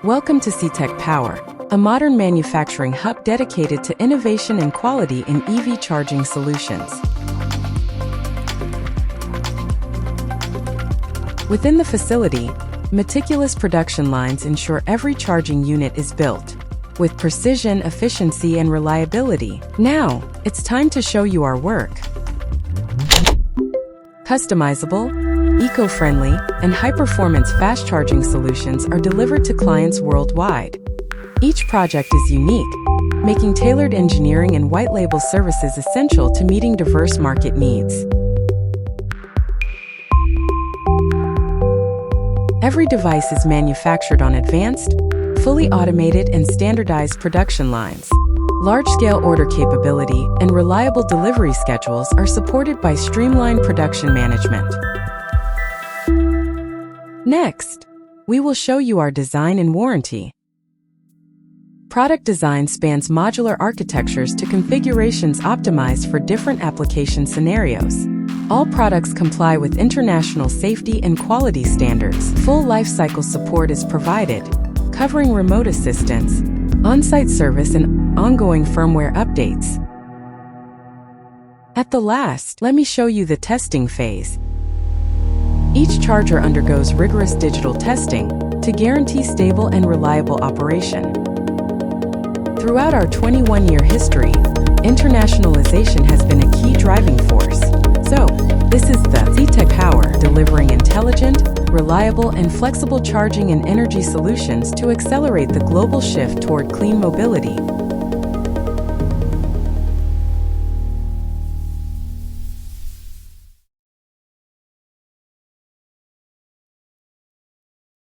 Welcome to SETEC Power, a modern manufacturing hub dedicated to innovation and quality in EV charging solutions. Within the facility, meticulous production lines ensure every charging unit is built with precision, efficiency, and reliability. Now, it's time to show you our work. Customizable, eco-friendly, and high-performance fast charging solutions are delivered to clients worldwide. Each project is unique, making tailored engineering and white-label services essential to meeting diverse market needs. Every device is manufactured on advanced, fully automated and standardized production lines. Large-scale order capability and reliable delivery schedules are supported by streamlined production management. Next, we will show you our design and warranty. Product design spans modular architectures to configurations optimized for different application scenarios. All products comply with international safety and quality standards. Full lifecycle support is provided, covering remote assistance, on-site service, and ongoing firmware updates. At the last, let me show you the testing phase. Each charger undergoes rigorous digital testing to guarantee stable and reliable operation. Throughout our 21-year history, internationalization has been a key driving force. So, this is the SETEC Power, delivering intelligent, reliable, and flexible charging and energy solutions to accelerate the global shift toward clean mobility.